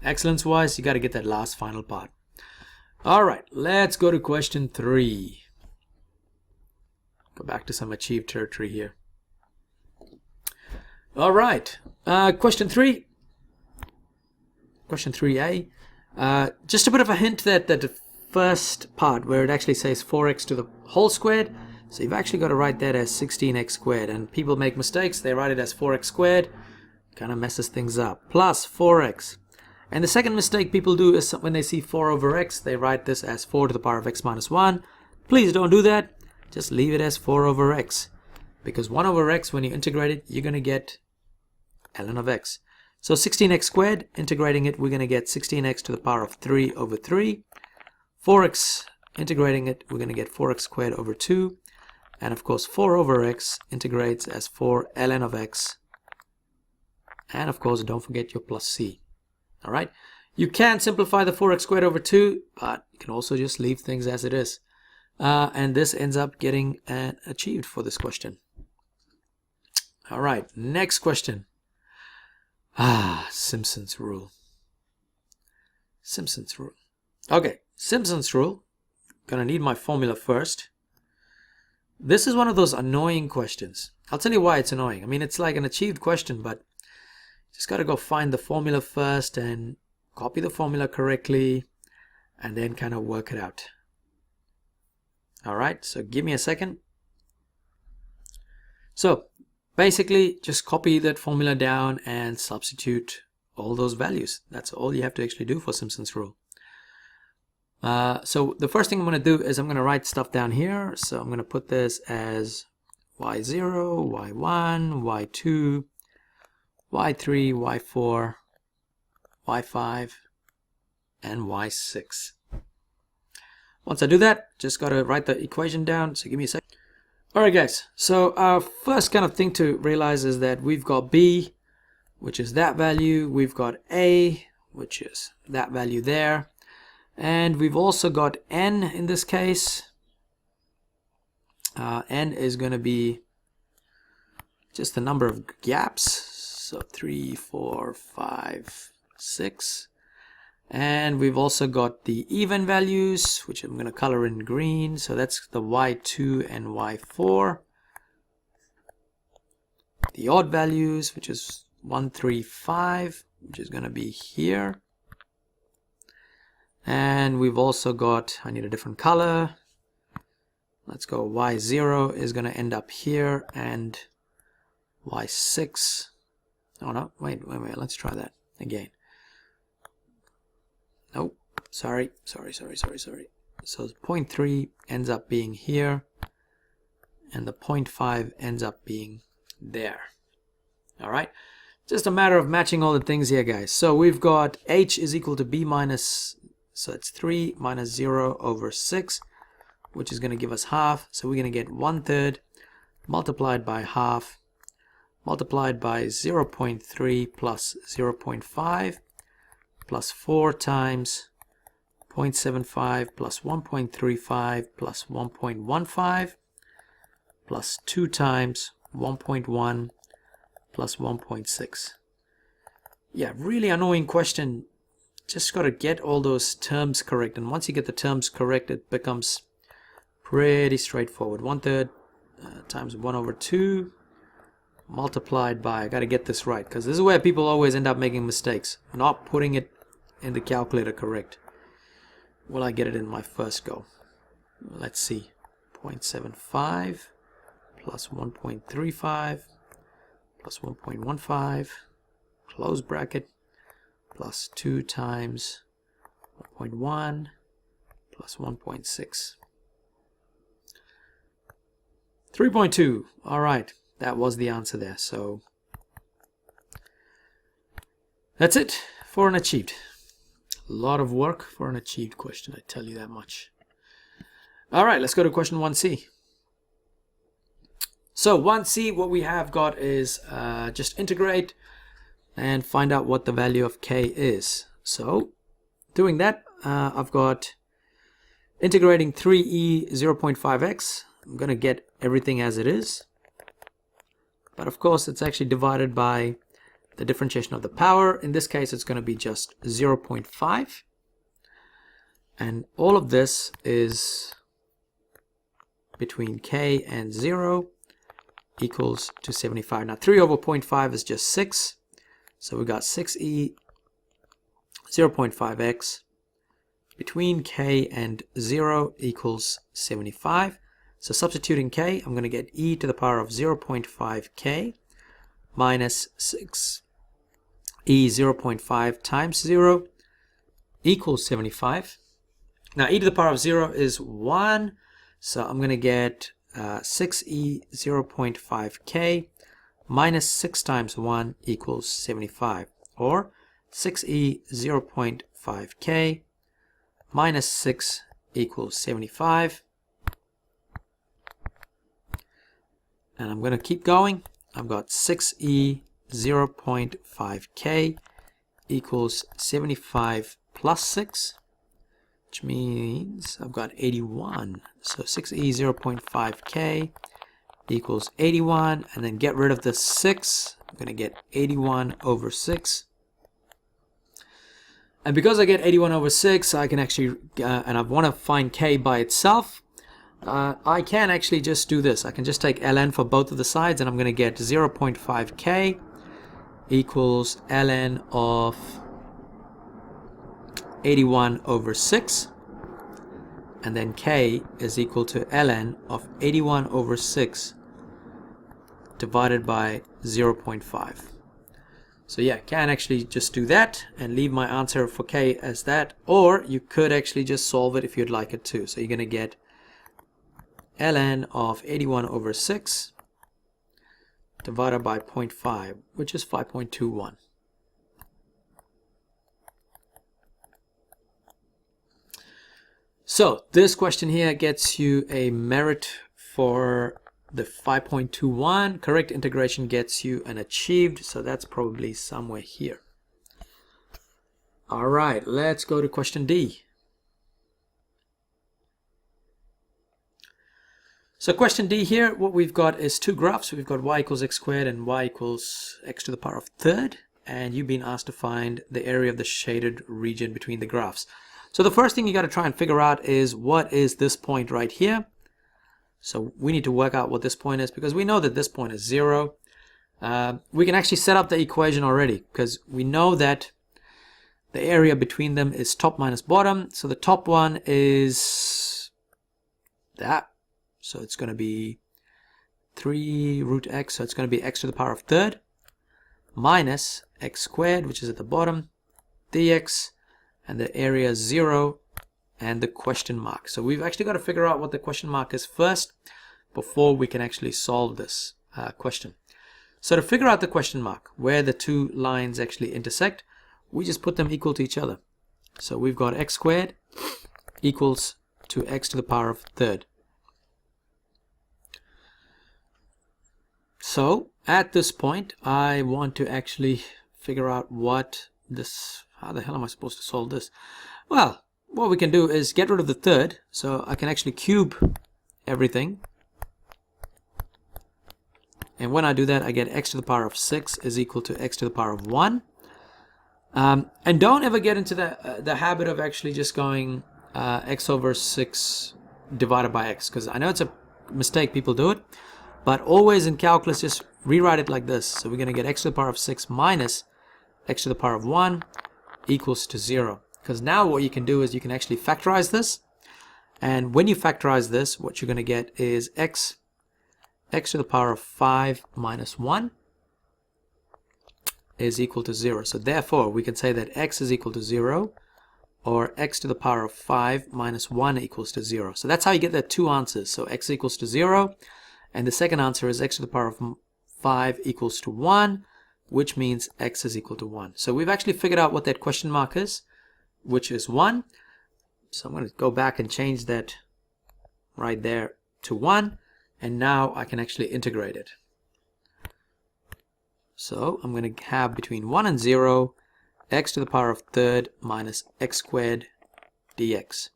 excellence-wise, you got to get that last final part. All right, let's go to question 3. Go back to some achieved territory here. All right, question 3. Question 3a. Just a bit of a hint that the first part where it actually says 4x to the whole squared, so you've actually got to write that as 16x squared, and people make mistakes. They write it as 4x squared, kind of messes things up, plus 4x. And the second mistake people do is when they see 4 over x, they write this as 4 to the power of x minus 1. Please don't do that. Just leave it as 4 over x, because 1 over x, when you integrate it, you're going to get ln of x. So 16x squared, integrating it, we're going to get 16x to the power of 3 over 3. 4x, integrating it, we're going to get 4x squared over 2. And of course, 4 over x integrates as 4 ln of x. And of course, don't forget your plus c. All right. You can simplify the 4x squared over 2, but you can also just leave things as it is. And this ends up getting an achieved for this question. All right, next question. Simpson's rule. Simpson's rule. Okay, Simpson's rule. Gonna need my formula first. This is one of those annoying questions. I'll tell you why it's annoying. I mean, it's like an achieved question, but you just gotta go find the formula first and copy the formula correctly and then kind of work it out. All right, so give me a second. So basically just copy that formula down and substitute all those values. That's all you have to actually do for Simpson's rule. So the first thing I'm going to do is I'm going to write stuff down here. So I'm going to put this as y0, y1, y2, y3, y4, y5, and y6. Once I do that, just got to write the equation down. So give me a sec. All right, guys. So our first kind of thing to realize is that we've got b, which is that value. We've got a, which is that value there. And we've also got n in this case. N is going to be just the number of gaps, so 3, 4, 5, 6. And we've also got the even values, which I'm going to color in green, so that's the Y2 and Y4. The odd values, which is 1, 3, 5, which is going to be here. And we've also got, I need a different color. Let's go Y0 is going to end up here, and Y6. Oh no, wait, let's try that again. Nope, sorry. So 0.3 ends up being here, and the 0.5 ends up being there. Alright, just a matter of matching all the things here, guys. So we've got H is equal to B minus, so it's 3 minus 0 over 6, which is going to give us half. So we're going to get 1/3 multiplied by half multiplied by 0.3 plus 0.5 plus 4 times 0.75 plus 1.35 plus 1.15 plus 2 times 1.1 plus 1.6. Yeah, really annoying question. Just got to get all those terms correct, and once you get the terms correct, it becomes pretty straightforward. 1/3 times 1/2 multiplied by, I got to get this right, because this is where people always end up making mistakes, not putting it in the calculator correct. Will I get it in my first go? Let's see. 0.75 plus 1.35 plus 1.15 close bracket plus 2 times 1.1 plus 1.6. 3.2. All right, that was the answer there. So that's it for an achieved. A lot of work for an achieved question, I tell you that much. All right, let's go to question 1C. So 1C, what we have got is just integrate and find out what the value of k is. So doing that, I've got integrating 3e 0.5x. I'm going to get everything as it is. But of course, it's actually divided by the differentiation of the power. In this case, it's going to be just 0.5. And all of this is between k and 0 equals to 75. Now 3 over 0.5 is just 6. So we got 6e 0.5x between k and 0 equals 75. So substituting k, I'm going to get e to the power of 0.5k minus 6e 0.5 times 0 equals 75. Now e to the power of 0 is 1, so I'm going to get 6e 0.5k minus 6 times 1 equals 75, or 6e 0.5k minus 6 equals 75. And I'm going to keep going. I've got 6e 0.5k equals 75 plus 6, which means I've got 81. So 6e 0.5k equals 81, and then get rid of the 6. I'm going to get 81 over 6. And because I get 81 over 6, I can actually, and I want to find k by itself, I can actually just do this. I can just take ln for both of the sides, and I'm going to get 0.5k equals ln of 81 over 6, and then k is equal to ln of 81 over 6 divided by 0.5. So yeah, can actually just do that and leave my answer for k as that, or you could actually just solve it if you'd like it to. So you're going to get ln of 81 over 6 divided by 0.5, which is 5.21. So this question here gets you a merit for the 5.21. Correct integration gets you an achieved, so that's probably somewhere here. All right, let's go to question D. So question D here, what we've got is two graphs. We've got y equals x squared and y equals x to the power of third. And you've been asked to find the area of the shaded region between the graphs. So the first thing you got to try and figure out is what is this point right here. So we need to work out what this point is because we know that this point is 0. We can actually set up the equation already because we know that the area between them is top minus bottom. So the top one is that. So it's going to be 3 root x. So it's going to be x to the power of third minus x squared, which is at the bottom, dx, and the area is 0 and the question mark. So we've actually got to figure out what the question mark is first before we can actually solve this question. So to figure out the question mark, where the two lines actually intersect, we just put them equal to each other. So we've got x squared equals to x to the power of third. So at this point, I want to actually figure out what this, how the hell am I supposed to solve this? Well, what we can do is get rid of the third, so I can actually cube everything. And when I do that, I get x to the power of 6 is equal to x to the power of 1. And don't ever get into the habit of actually just going x over 6 divided by x, because I know it's a mistake, people do it. But always in calculus, just rewrite it like this. So we're going to get x to the power of 6 minus x to the power of 1 equals to 0. Because now what you can do is you can actually factorize this. And when you factorize this, what you're going to get is x to the power of 5 minus 1 is equal to 0. So therefore, we can say that x is equal to 0, or x to the power of 5 minus 1 equals to 0. So that's how you get the two answers. So x equals to 0. And the second answer is x to the power of 5 equals to 1, which means x is equal to 1. So we've actually figured out what that question mark is, which is 1. So I'm going to go back and change that right there to 1. And now I can actually integrate it. So I'm going to have between 1 and 0, x to the power of third minus x squared dx.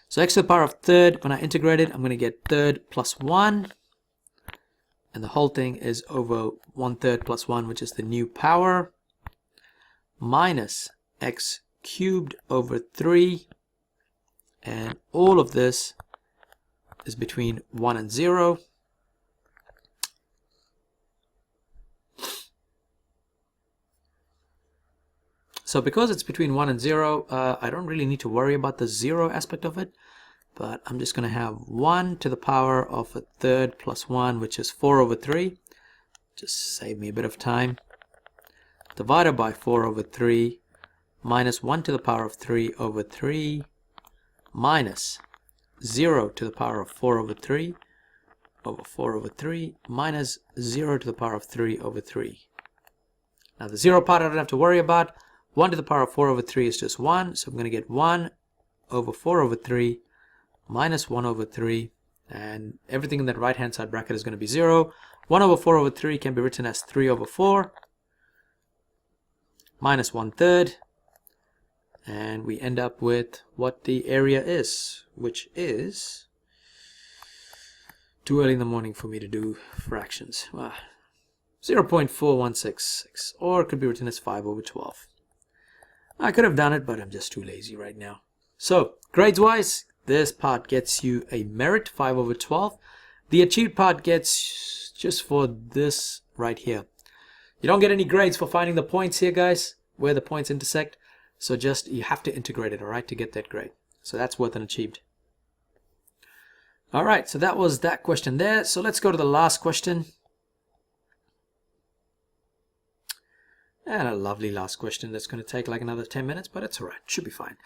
So x to the power of third, when I integrate it, I'm going to get third plus 1. And the whole thing is over 1/3 plus 1, which is the new power, minus x cubed over 3. And all of this is between 1 and 0. So because it's between 1 and 0, I don't really need to worry about the 0 aspect of it. But I'm just going to have 1 to the power of a third plus 1, which is 4 over 3. Just save me a bit of time. Divided by 4 over 3 minus 1 to the power of 3 over 3 minus 0 to the power of 4 over 3 over 4 over 3 minus 0 to the power of 3 over 3. Now the 0 part I don't have to worry about. 1 to the power of 4 over 3 is just 1. So I'm going to get 1 over 4 over 3 minus 1 over 3, and everything in that right hand side bracket is going to be 0. 1 over 4 over 3 can be written as 3 over 4 minus 1/3, and we end up with what the area is, which is too early in the morning for me to do fractions. 0.4166, or it could be written as 5 over 12. I could have done it, but I'm just too lazy right now. So grades wise, this part gets you a merit, 5 over 12. The achieved part gets just for this right here. You don't get any grades for finding the points here, guys, where the points intersect. So just, you have to integrate it, all right, to get that grade. So that's worth an achieved. All right, so that was that question there. So let's go to the last question. And a lovely last question that's going to take like another 10 minutes, but it's all right. Should be fine.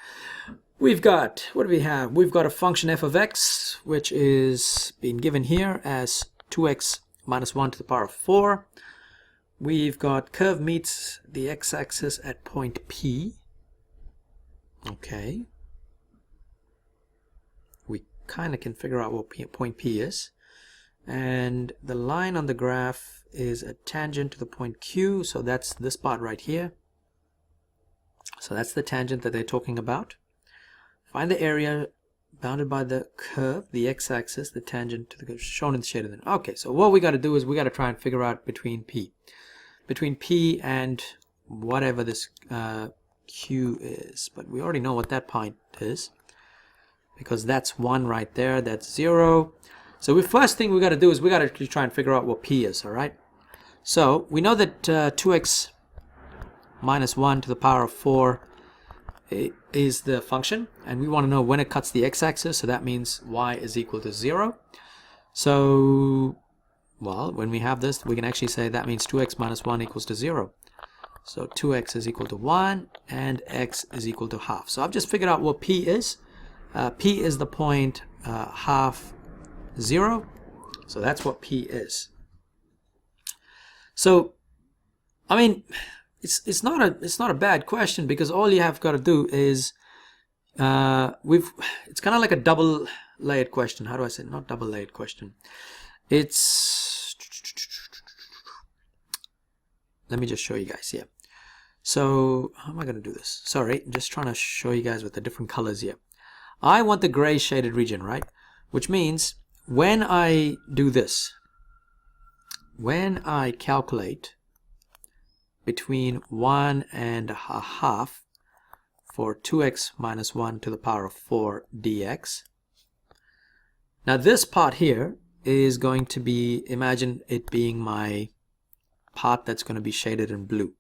We've got, what do we have? We've got a function f of x, which is being given here as 2x minus 1 to the power of 4. We've got curve meets the x-axis at point P. Okay. We kind of can figure out what point P is. And the line on the graph is a tangent to the point Q, so that's this part right here. So that's the tangent that they're talking about. Find the area bounded by the curve, the x-axis, the tangent to the curve shown in the shaded line. Okay, so what we got to do is we got to try and figure out between P and whatever this Q is. But we already know what that point is, because that's 1 right there, that's 0. So the first thing we got to do is we got to try and figure out what P is, all right? So we know that 2x minus 1 to the power of 4 is the function, and we want to know when it cuts the x-axis, so that means y is equal to 0. So, well, when we have this, we can actually say that means 2x minus 1 equals to 0. So 2x is equal to 1, and x is equal to half. So I've just figured out what P is. P is the point half 0. So that's what P is. So, I mean, it's not a bad question, because all you have got to do is it's kind of like a double layered question. How do I say? Not double layered question. It's, let me just show you guys here. So how am I going to do this? Sorry, I'm just trying to show you guys with the different colors here. I want the gray shaded region, right? Which means when I do this, when I calculate between 1 and a half for 2x minus 1 to the power of 4 dx. Now this part here is going to be, imagine it being my part that's going to be shaded in blue.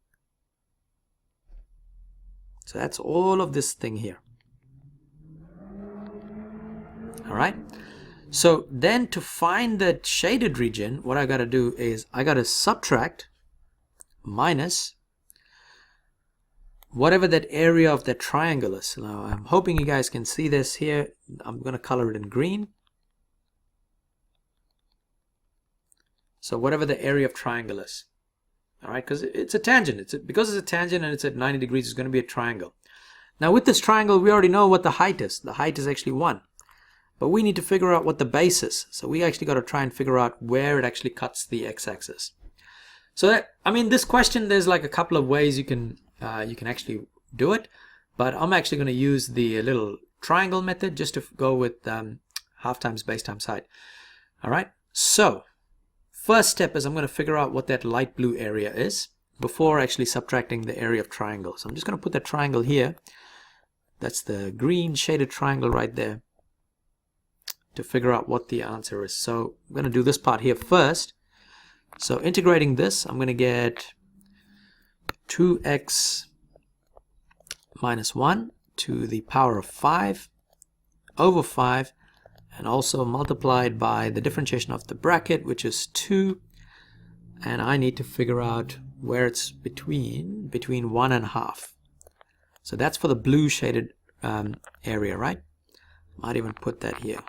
So that's all of this thing here. All right. So then to find the shaded region, what I got to do is I got to subtract minus whatever that area of that triangle is. Now I'm hoping you guys can see this here. I'm going to color it in green. So whatever the area of triangle is. All right, because it's a tangent. Because it's a tangent and it's at 90 degrees, it's going to be a triangle. Now with this triangle, we already know what the height is. The height is actually 1. But we need to figure out what the base is. So we actually got to try and figure out where it actually cuts the x-axis. So that, I mean, this question, there's like a couple of ways you can actually do it, but I'm actually going to use the little triangle method just to go with half times base times height. All right. So first step is I'm going to figure out what that light blue area is before actually subtracting the area of triangle. So I'm just going to put that triangle here. That's the green shaded triangle right there, to figure out what the answer is. So I'm going to do this part here first. So integrating this, I'm going to get 2x minus 1 to the power of 5 over 5, and also multiplied by the differentiation of the bracket, which is 2. And I need to figure out where it's between 1 and half. So that's for the blue shaded area, right? Might even put that here,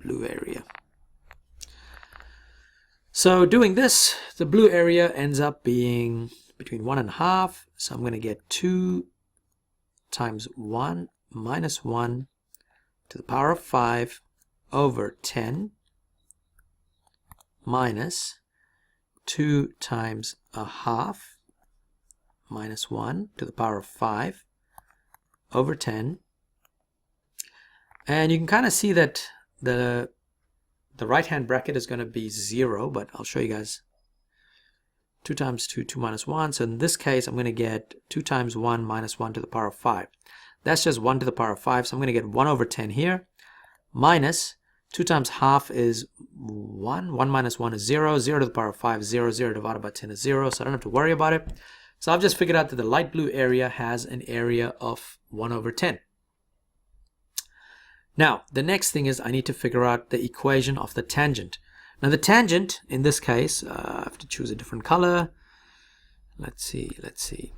blue area. So doing this, the blue area ends up being between 1 and half. So I'm going to get 2 times 1 minus 1 to the power of 5 over 10 minus 2 times a half minus 1 to the power of 5 over 10. And you can kind of see that the right hand bracket is going to be 0, but I'll show you guys. 2 times 2, 2 minus 1. So in this case, I'm going to get 2 times 1 minus 1 to the power of 5. That's just 1 to the power of 5. So I'm going to get 1 over 10 here, minus 2 times half is 1. 1 minus 1 is 0. 0 to the power of 5 is 0. 0 divided by 10 is 0. So I don't have to worry about it. So I've just figured out that the light blue area has an area of 1 over 10. Now, the next thing is I need to figure out the equation of the tangent. Now, the tangent, in this case, I have to choose a different color. Let's see.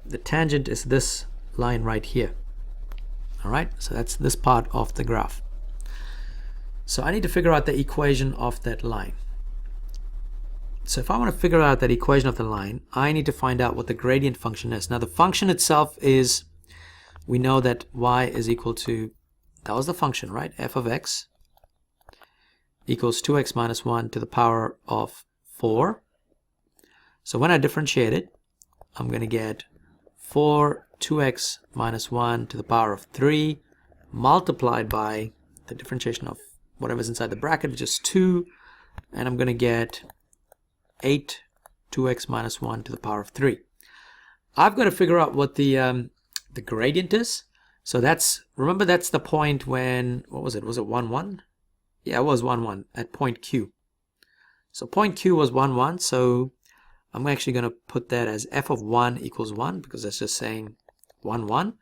The tangent is this line right here. All right, so that's this part of the graph. So I need to figure out the equation of that line. So if I want to figure out that equation of the line, I need to find out what the gradient function is. Now, the function itself is, we know that y is equal to, that was the function, right? F of x equals 2x minus 1 to the power of 4. So when I differentiate it, I'm going to get 2x minus 1 to the power of 3 multiplied by the differentiation of whatever's inside the bracket, which is 2, and I'm going to get 8 2x minus 1 to the power of 3. I've got to figure out what the gradient is. So that's, remember, that's the point when, what was it? Was it 1, 1? Yeah, it was 1, 1 at point Q. So point Q was 1, 1. So I'm actually going to put that as f of 1 equals 1, because that's just saying 1, 1.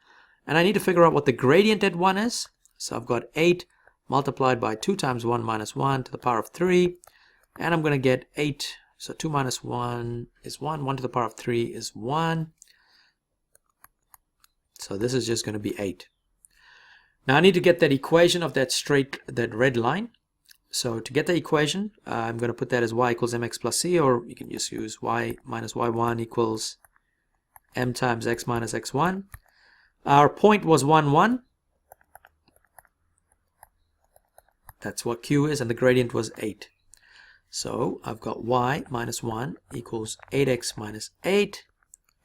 And I need to figure out what the gradient at 1 is. So I've got 8 multiplied by 2 times 1 minus 1 to the power of 3. And I'm going to get 8. So 2 minus 1 is 1. 1 to the power of 3 is 1. So this is just going to be 8. Now I need to get that equation of that red line. So to get the equation, I'm going to put that as y equals mx plus c, or you can just use y minus y1 equals m times x minus x1. Our point was 1, 1. That's what q is, and the gradient was 8. So I've got y minus 1 equals 8x minus 8,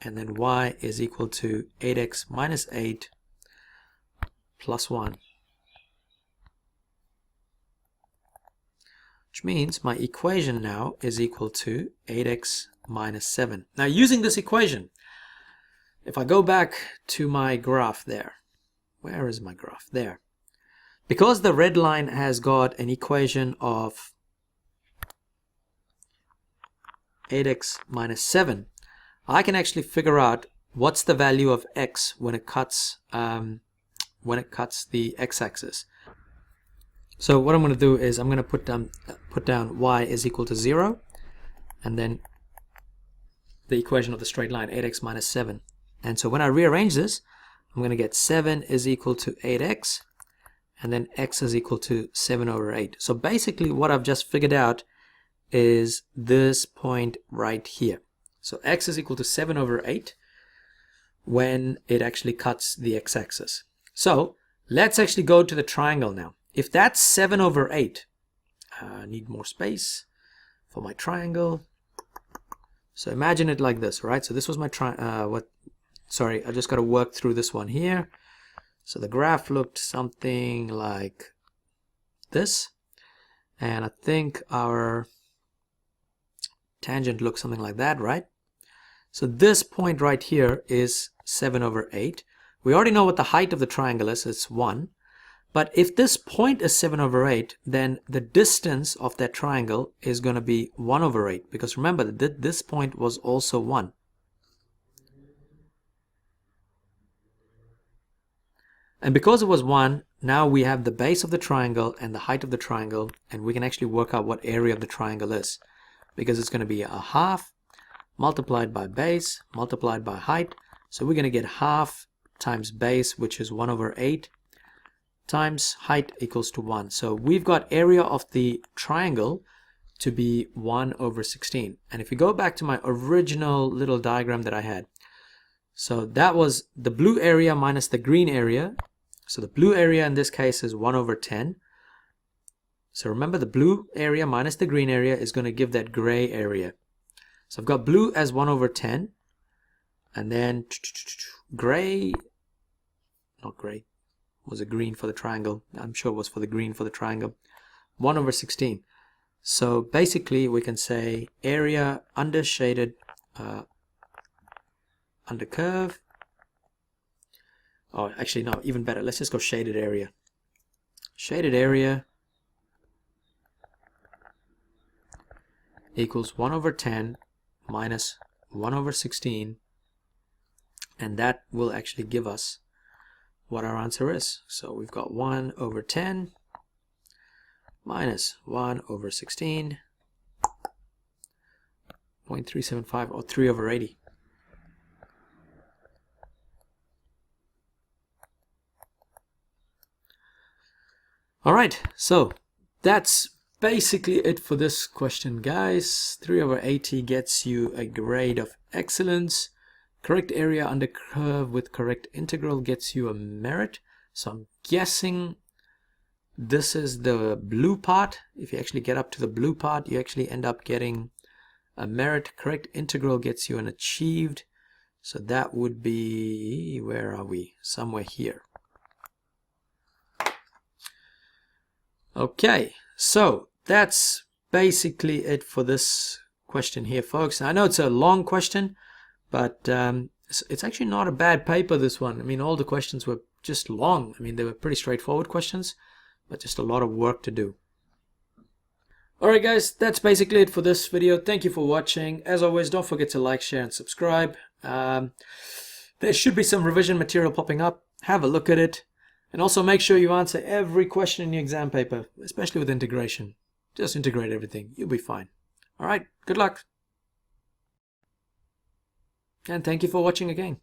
and then y is equal to 8x minus 8 plus 1. Which means my equation now is equal to 8x minus 7. Now using this equation, if I go back to my graph there, where is my graph? There. Because the red line has got an equation of 8x minus 7, I can actually figure out what's the value of x when it cuts the x-axis. So what I'm going to do is I'm going to put down y is equal to 0, and then the equation of the straight line, 8x minus 7. And so when I rearrange this, I'm going to get 7 is equal to 8x, and then x is equal to 7 over 8. So basically what I've just figured out is this point right here. So x is equal to 7 over 8 when it actually cuts the x-axis. So let's actually go to the triangle now. If that's 7 over 8, I need more space for my triangle. So imagine it like this, right? So this was my sorry, I just got to work through this one here. So the graph looked something like this, and I think our tangent looks something like that, right? So this point right here is 7 over 8. We already know what the height of the triangle is. It's 1. But if this point is 7 over 8, then the distance of that triangle is going to be 1 over 8. Because remember that this point was also 1. And because it was 1, now we have the base of the triangle and the height of the triangle, and we can actually work out what area of the triangle is. Because it's going to be a half multiplied by base multiplied by height. So we're going to get half times base, which is 1 over 8, times height equals to 1. So we've got area of the triangle to be 1 over 16. And if we go back to my original little diagram that I had, so that was the blue area minus the green area. So the blue area in this case is 1 over 10. So remember, the blue area minus the green area is going to give that gray area. So I've got blue as 1 over 10, and then gray, not gray, was it green for the triangle? I'm sure it was for the green for the triangle. 1 over 16. So basically we can say area under shaded, under curve. Oh, actually no, even better. Let's just go shaded area. Shaded area equals 1 over 10 minus 1 over 16. And that will actually give us what our answer is. So we've got 1 over 10 minus 1 over 16, 0.375, or 3 over 80. All right, so that's basically it for this question, guys. 3 over 80 gets you a grade of excellence. Correct area under curve with correct integral gets you a merit. So I'm guessing this is the blue part. If you actually get up to the blue part, you actually end up getting a merit. Correct integral gets you an achieved. So that would be, where are we? Somewhere here. Okay, so that's basically it for this question here, folks. I know it's a long question, but it's actually not a bad paper, this one. I mean, all the questions were just long. I mean, they were pretty straightforward questions, but just a lot of work to do. Alright guys, that's basically it for this video. Thank you for watching. As always, don't forget to like, share, and subscribe. There should be some revision material popping up. Have a look at it. And also make sure you answer every question in your exam paper, especially with integration. Just integrate everything. You'll be fine. Alright, good luck. And thank you for watching again.